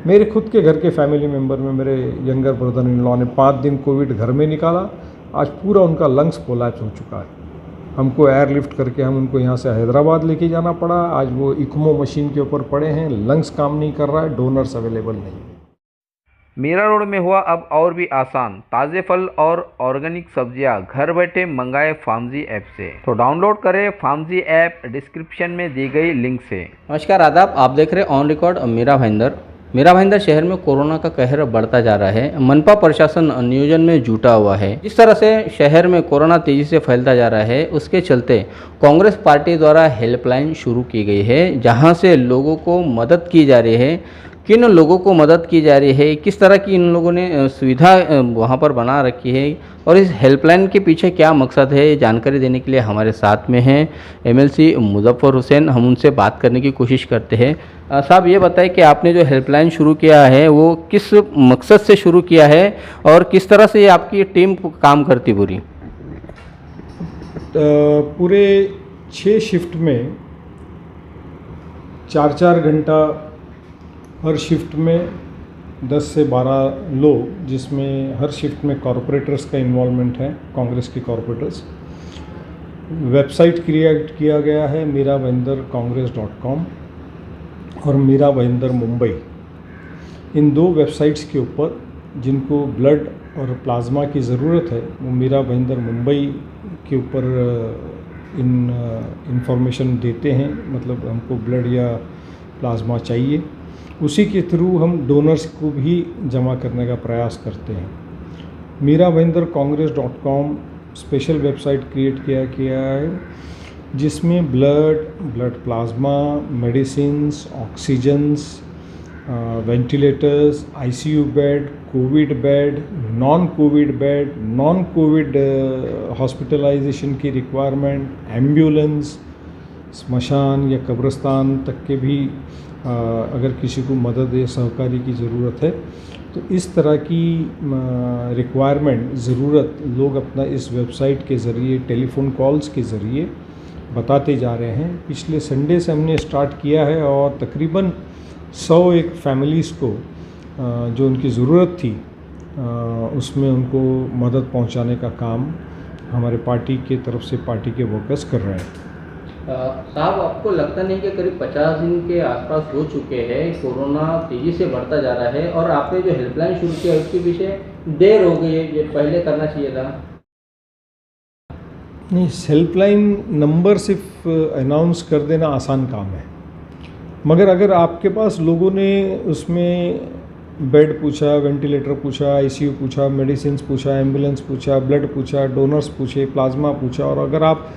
मेरे खुद के घर के फैमिली मेम्बर में मेरे यंगर ब्रदर इन लॉ ने 5 दिन कोविड घर में निकाला। आज पूरा उनका लंग्स कोलैप्स हो चुका है। हमको एयरलिफ्ट करके हम उनको यहाँ से हैदराबाद लेके जाना पड़ा। आज वो इक्मो मशीन के ऊपर पड़े हैं, लंग्स काम नहीं कर रहा है, डोनर्स अवेलेबल नहीं है। मीरा रोड में हुआ अब और भी आसान, ताज़े फल और ऑर्गेनिक सब्जियां घर बैठे मंगाए फार्मजी ऐप से। तो डाउनलोड करें फार्मजी ऐप डिस्क्रिप्शन में दी गई लिंक से। नमस्कार, आदाब। आप देख रहे हैं ऑन रिकॉर्ड मीरा भाईंदर शहर में कोरोना का कहर बढ़ता जा रहा है। मनपा प्रशासन नियोजन में जुटा हुआ है। जिस तरह से शहर में कोरोना तेजी से फैलता जा रहा है, उसके चलते कांग्रेस पार्टी द्वारा हेल्पलाइन शुरू की गई है, जहां से लोगों को मदद की जा रही है। किन लोगों को मदद की जा रही है, किस तरह की इन लोगों ने सुविधा वहां पर बना रखी है और इस हेल्पलाइन के पीछे क्या मकसद है, जानकारी देने के लिए हमारे साथ में हैं एमएलसी मुजफ्फर हुसैन। हम उनसे बात करने की कोशिश करते हैं। साहब, ये बताएं कि आपने जो हेल्पलाइन शुरू किया है वो किस मकसद से शुरू किया है और किस तरह से ये आपकी टीम काम करती पूरी? पूरे 6 शिफ्ट में 4-4 घंटा हर शिफ्ट में 10 से 12 लोग, जिसमें हर शिफ्ट में कॉरपोरेटर्स का इन्वॉल्वमेंट है, कांग्रेस के कॉरपोरेटर्स। वेबसाइट क्रिएट किया गया है meerabaindarcongress.com और मीरा भाईंदर मुंबई। इन 2 वेबसाइट्स के ऊपर जिनको ब्लड और प्लाज्मा की ज़रूरत है वो मीरा भाईंदर मुंबई के ऊपर इंफॉर्मेशन देते हैं, मतलब हमको ब्लड या प्लाज्मा चाहिए। उसी के थ्रू हम डोनर्स को भी जमा करने का प्रयास करते हैं। meerabaindarcongress.com स्पेशल वेबसाइट क्रिएट किया है, जिसमें blood plasma, medicines, oxygens, ventilators, ICU bed, Covid bed, non Covid hospitalisation की रिक्वायरमेंट, एम्बुलेंस, स्मशान या कब्रिस्तान तक के भी अगर किसी को मदद या सहकारी की ज़रूरत है तो इस तरह की रिक्वायरमेंट ज़रूरत लोग अपना इस वेबसाइट के ज़रिए, टेलीफोन कॉल्स के ज़रिए बताते जा रहे हैं। पिछले संडे से हमने स्टार्ट किया है और तकरीबन 101 फैमिलीज़ को जो उनकी ज़रूरत थी उसमें उनको मदद पहुंचाने का काम हमारे पार्टी के तरफ से पार्टी के वर्कर्स कर रहे हैं। साहब, आपको लगता नहीं कि करीब 50 दिन के आसपास हो चुके हैं, कोरोना तेज़ी से बढ़ता जा रहा है और आपने जो हेल्पलाइन शुरू किया उसके पीछे देर हो गई है, ये पहले करना चाहिए था? नहीं, हेल्पलाइन नंबर सिर्फ अनाउंस कर देना आसान काम है, मगर अगर आपके पास लोगों ने उसमें बेड पूछा, वेंटिलेटर पूछा, आईसीयू पूछा, मेडिसिन्स पूछा, एम्बुलेंस पूछा, ब्लड पूछा, डोनर्स पूछे, प्लाज्मा पूछा, और अगर आप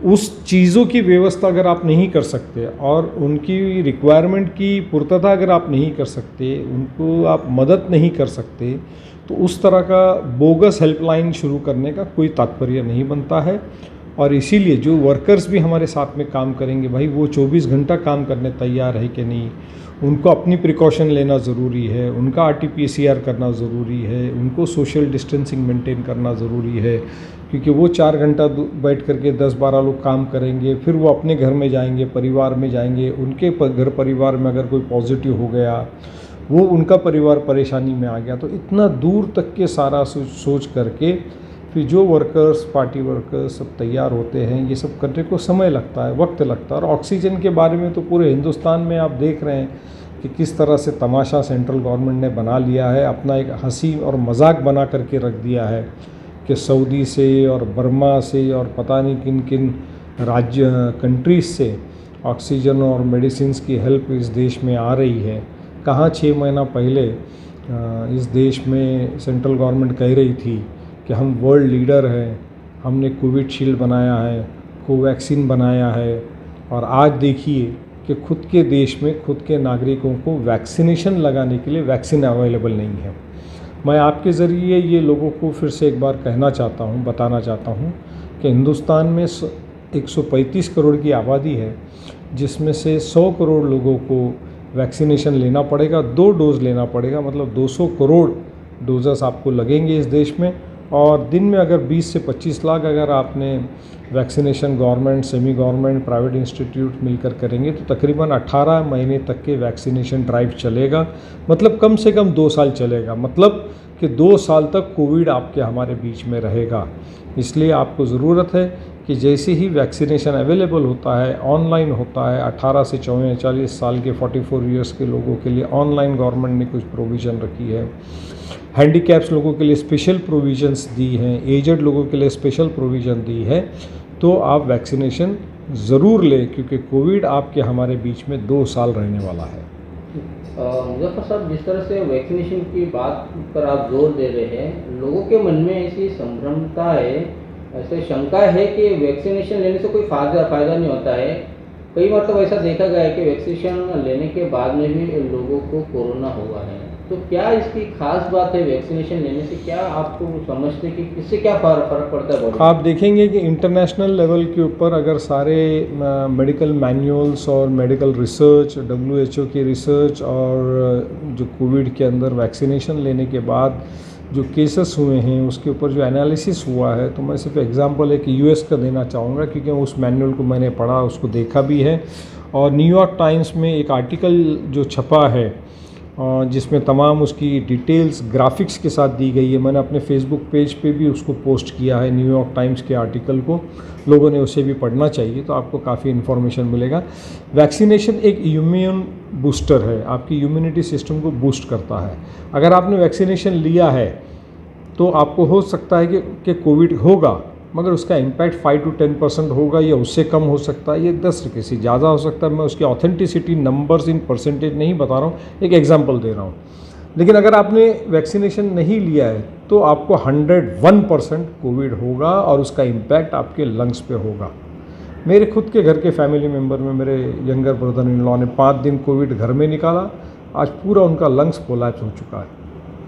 उस चीज़ों की व्यवस्था अगर आप नहीं कर सकते और उनकी रिक्वायरमेंट की पूर्तता अगर आप नहीं कर सकते, उनको आप मदद नहीं कर सकते, तो उस तरह का बोगस हेल्पलाइन शुरू करने का कोई तात्पर्य नहीं बनता है। और इसीलिए जो वर्कर्स भी हमारे साथ में काम करेंगे, भाई वो 24 घंटा काम करने तैयार है कि नहीं, उनको अपनी प्रिकॉशन लेना ज़रूरी है, उनका RT-PCR करना ज़रूरी है, उनको सोशल डिस्टेंसिंग मेंटेन करना ज़रूरी है, क्योंकि वो 4 घंटा बैठ करके 10-12 लोग काम करेंगे, फिर वो अपने घर में जाएंगे, परिवार में जाएंगे, उनके घर परिवार में अगर कोई पॉजिटिव हो गया, वो उनका परिवार परेशानी में आ गया, तो इतना दूर तक के सारा सोच करके फिर जो वर्कर्स, पार्टी वर्कर्स सब तैयार होते हैं, ये सब करने को समय लगता है, वक्त लगता है। और ऑक्सीजन के बारे में तो पूरे हिंदुस्तान में आप देख रहे हैं कि किस तरह से तमाशा सेंट्रल गवर्नमेंट ने बना लिया है, अपना एक हंसी और मजाक बना करके रख दिया है कि सऊदी से और बर्मा से और पता नहीं किन किन राज्य कंट्रीज़ से ऑक्सीजन और मेडिसिन्स की हेल्प इस देश में आ रही है। कहाँ 6 महीना पहले इस देश में सेंट्रल गवर्नमेंट कह रही थी कि हम वर्ल्ड लीडर हैं, हमने कोविशील्ड बनाया है, कोवैक्सीन बनाया है, और आज देखिए कि खुद के देश में खुद के नागरिकों को वैक्सीनेशन लगाने के लिए वैक्सीन अवेलेबल नहीं है। मैं आपके ज़रिए ये लोगों को फिर से एक बार कहना चाहता हूँ, बताना चाहता हूँ कि हिंदुस्तान में 135 करोड़ की आबादी है, जिसमें से 100 करोड़ लोगों को वैक्सीनेशन लेना पड़ेगा, 2 डोज लेना पड़ेगा, मतलब 200 करोड़ डोजेस आपको लगेंगे इस देश में। और दिन में अगर 20 से 25 लाख अगर आपने vaccination government, semi government, private institute मिलकर करेंगे तो तकरीबन 18 महीने तक के वैक्सीनेशन ड्राइव चलेगा। मतलब कम से कम 2 साल चलेगा, मतलब कि 2 साल तक कोविड आपके हमारे बीच में रहेगा। इसलिए आपको ज़रूरत है कि जैसे ही वैक्सीनेशन अवेलेबल होता है, ऑनलाइन होता है, 18 से 44 साल के 44 ईयर्स के लोगों के लिए ऑनलाइन गवर्नमेंट ने कुछ प्रोविज़न रखी है। हैंडीकैप्स लोगों के लिए स्पेशल प्रोविजंस दी हैं, एजड लोगों के लिए स्पेशल प्रोविज़न दी है। तो आप वैक्सीनेशन ज़रूर लें, क्योंकि कोविड आपके हमारे बीच में 2 साल रहने वाला है। मुजफ्फर साहब, जिस तरह से वैक्सीनेशन की बात पर आप जोर दे रहे हैं, लोगों के मन में ऐसी संभ्रमता है, ऐसे शंका है कि वैक्सीनेशन लेने से कोई फ़ायदा नहीं होता है। कई बार तो ऐसा देखा गया है कि वैक्सीनेशन लेने के बाद में भी लोगों को कोरोना हुआ है। तो क्या इसकी खास बात है वैक्सीनेशन लेने से? क्या आपको समझते कि इससे क्या फ़र्क पड़ता है? आप देखेंगे कि इंटरनेशनल लेवल के ऊपर अगर सारे मेडिकल मैनुअल्स और मेडिकल रिसर्च, WHO की रिसर्च और जो कोविड के अंदर वैक्सीनेशन लेने के बाद जो केसेस हुए हैं उसके ऊपर जो एनालिसिस हुआ है, तो मैं सिर्फ एग्जांपल एक US का देना चाहूँगा, क्योंकि उस मैनुअल को मैंने पढ़ा, उसको देखा भी है। और न्यूयॉर्क टाइम्स में एक आर्टिकल जो छपा है जिसमें तमाम उसकी डिटेल्स ग्राफिक्स के साथ दी गई है, मैंने अपने फेसबुक पेज पे भी उसको पोस्ट किया है। न्यूयॉर्क टाइम्स के आर्टिकल को लोगों ने उसे भी पढ़ना चाहिए, तो आपको काफ़ी इन्फॉर्मेशन मिलेगा। वैक्सीनेशन एक इम्यून बूस्टर है, आपकी इम्यूनिटी सिस्टम को बूस्ट करता है। अगर आपने वैक्सीनेशन लिया है तो आपको हो सकता है कि कोविड होगा, मगर उसका इम्पैक्ट 5 to 10% होगा या उससे कम हो सकता है, ये 10 से ज़्यादा हो सकता है। मैं उसकी ऑथेंटिसिटी नंबर्स इन परसेंटेज नहीं बता रहा हूँ, एक एग्जांपल दे रहा हूँ। लेकिन अगर आपने वैक्सीनेशन नहीं लिया है तो आपको 101% कोविड होगा और उसका इम्पैक्ट आपके लंग्स पे होगा। मेरे खुद के घर के फैमिली मेम्बर में मेरे यंगर ब्रदर इन लॉ ने 5 दिन कोविड घर में निकाला, आज पूरा उनका लंग्स कोलैप्स हो चुका है।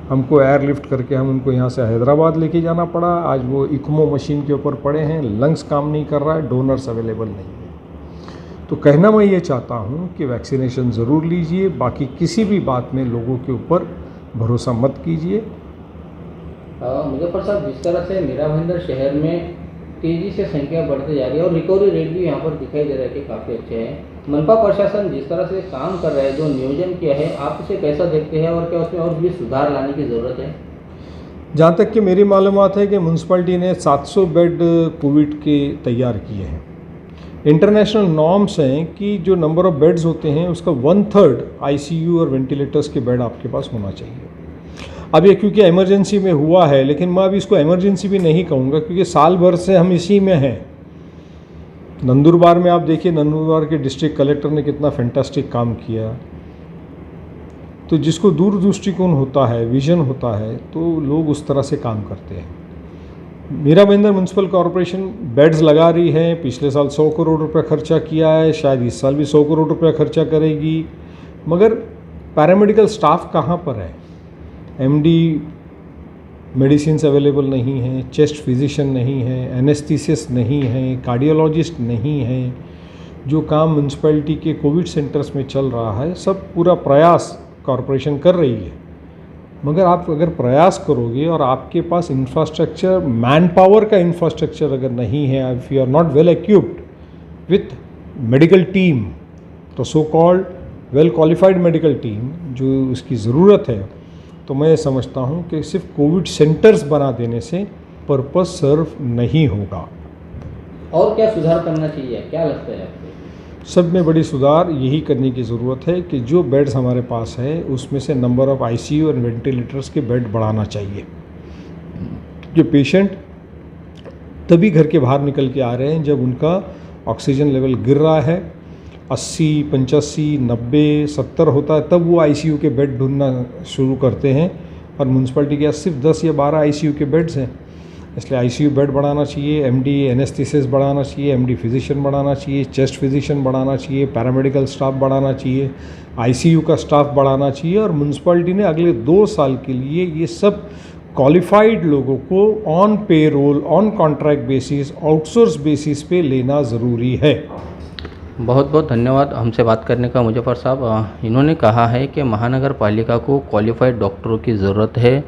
हमको एयरलिफ्ट करके हम उनको यहाँ से हैदराबाद लेके जाना पड़ा। आज वो इक्मो मशीन के ऊपर पड़े हैं, लंग्स काम नहीं कर रहा है, डोनर्स अवेलेबल नहीं है। तो कहना मैं ये चाहता हूँ कि वैक्सीनेशन ज़रूर लीजिए, बाकी किसी भी बात में लोगों के ऊपर भरोसा मत कीजिए। मुजफ्फर साहब, जिस तरह से मीरा भाईंदर शहर में तेज़ी से संख्या बढ़ती जा रही है और रिकवरी रेट भी यहाँ पर दिखाई दे रहा है कि काफ़ी अच्छे हैं, मनपा प्रशासन जिस तरह से काम कर रहा है, जो नियोजन किया है, आप उसे कैसा देखते हैं और क्या उसमें और भी सुधार लाने की ज़रूरत है? जहाँ तक कि मेरी मालूमात है कि म्यूनसिपैलिटी ने 700 बेड कोविड के तैयार किए हैं। इंटरनेशनल नॉर्म्स हैं कि जो नंबर ऑफ़ बेड्स होते हैं उसका 1/3 ICU और वेंटिलेटर्स के बेड आपके पास होना चाहिए। अब ये क्योंकि इमरजेंसी में हुआ है, लेकिन मैं अभी इसको इमरजेंसी भी नहीं कहूँगा, क्योंकि साल भर से हम इसी में हैं। नंदुरबार में आप देखिए, नंदुरबार के डिस्ट्रिक्ट कलेक्टर ने कितना फैंटास्टिक काम किया। तो जिसको दूरदृष्टिकोण होता है, विजन होता है, तो लोग उस तरह से काम करते हैं। Mira Bhayandar municipal corporation beds लगा रही है, पिछले साल 100 करोड़ रुपये खर्चा किया है, शायद इस साल भी 100 करोड़ रुपये खर्चा करेगी। मगर पैरामेडिकल स्टाफ कहाँ पर है? MD मेडिसिन्स अवेलेबल नहीं हैं, चेस्ट फिजिशियन नहीं है, एनेस्थीसिस्ट नहीं है, कार्डियोलॉजिस्ट नहीं है। जो काम म्यूनसिपैलिटी के कोविड सेंटर्स में चल रहा है, सब पूरा प्रयास कॉरपोरेशन कर रही है। मगर आप अगर प्रयास करोगे और आपके पास इंफ्रास्ट्रक्चर, मैन पावर का इंफ्रास्ट्रक्चर अगर नहीं है, if you are not well equipped with medical team, तो so called well qualified medical team जो उसकी ज़रूरत है, तो मैं समझता हूँ कि सिर्फ कोविड सेंटर्स बना देने से पर्पस सर्व नहीं होगा। और क्या सुधार करना चाहिए, क्या लगता है आपको? सब में बड़ी सुधार यही करने की ज़रूरत है कि जो बेड्स हमारे पास है उसमें से नंबर ऑफ़ ICU और वेंटिलेटर्स के बेड बढ़ाना चाहिए। जो पेशेंट तभी घर के बाहर निकल के आ रहे हैं जब उनका ऑक्सीजन लेवल गिर रहा है, 80, 85, 90, 70 होता है, तब वो ICU के बेड ढूंढना शुरू करते हैं। और म्यूनसिपैलिटी के पास सिर्फ 10 या 12 ICU के बेड्स हैं, इसलिए ICU बेड बढ़ाना चाहिए, MD एनेस्थीसिस्ट बढ़ाना चाहिए, MD फिजिशियन बढ़ाना चाहिए, चेस्ट फिजिशियन बढ़ाना चाहिए, पैरामेडिकल स्टाफ बढ़ाना चाहिए, ICU का स्टाफ बढ़ाना चाहिए। और म्यूनसिपैलिटी ने अगले 2 साल के लिए ये सब क्वालिफाइड लोगों को on payroll, on contract basis, outsource basis पे लेना ज़रूरी है। बहुत बहुत धन्यवाद हमसे बात करने का मुजफ्फर साहब। इन्होंने कहा है कि महानगर पालिका को क्वालिफाइड डॉक्टरों की ज़रूरत है,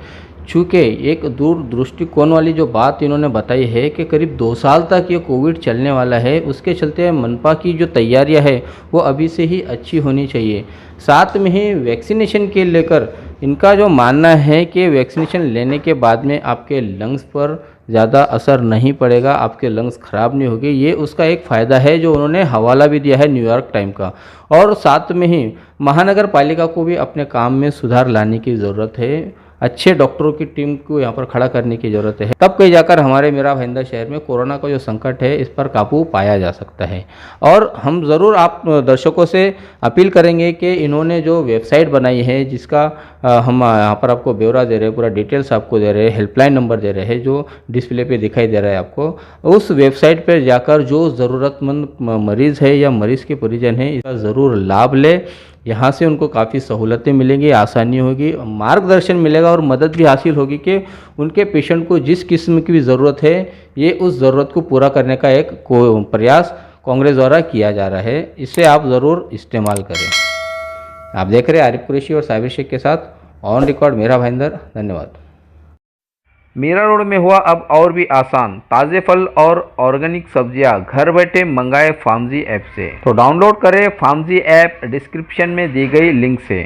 चूँकि एक दूर दृष्टिकोण वाली जो बात इन्होंने बताई है कि करीब 2 साल तक ये कोविड चलने वाला है, उसके चलते मनपा की जो तैयारियां है वो अभी से ही अच्छी होनी चाहिए। साथ में ही वैक्सीनेशन के लेकर इनका जो मानना है कि वैक्सीनेशन लेने के बाद में आपके लंग्स पर ज़्यादा असर नहीं पड़ेगा, आपके लंग्स ख़राब नहीं होगी, ये उसका एक फ़ायदा है जो उन्होंने हवाला भी दिया है न्यूयॉर्क टाइम का। और साथ में ही महानगर पालिका को भी अपने काम में सुधार लाने की ज़रूरत है, अच्छे डॉक्टरों की टीम को यहाँ पर खड़ा करने की ज़रूरत है, तब कहीं जाकर हमारे मेरा भाईंदर शहर में कोरोना का जो संकट है इस पर काबू पाया जा सकता है। और हम ज़रूर आप दर्शकों से अपील करेंगे कि इन्होंने जो वेबसाइट बनाई है जिसका हम यहाँ पर आपको ब्यौरा दे रहे हैं, पूरा डिटेल्स आपको दे रहे हैं, हेल्पलाइन नंबर दे रहे हैं जो डिस्प्ले पे दिखाई दे रहा है आपको, उस वेबसाइट पर जाकर जो ज़रूरतमंद मरीज़ है या मरीज़ के परिजन है इसका ज़रूर लाभ ले। यहाँ से उनको काफ़ी सहूलतें मिलेंगी, आसानी होगी, मार्गदर्शन मिलेगा और मदद भी हासिल होगी कि उनके पेशेंट को जिस किस्म की भी ज़रूरत है ये उस ज़रूरत को पूरा करने का एक प्रयास कांग्रेस द्वारा किया जा रहा है। इसे आप ज़रूर इस्तेमाल करें। आप देख रहे हैं आरिफ कुरैशी और साबिर शेख के साथ ऑन रिकॉर्ड मेरा भाईंदर। धन्यवाद। मीरा रोड में हुआ अब और भी आसान, ताज़े फल और ऑर्गेनिक सब्जियां घर बैठे मंगाए फार्मजी ऐप से। तो डाउनलोड करें फार्मजी ऐप डिस्क्रिप्शन में दी गई लिंक से।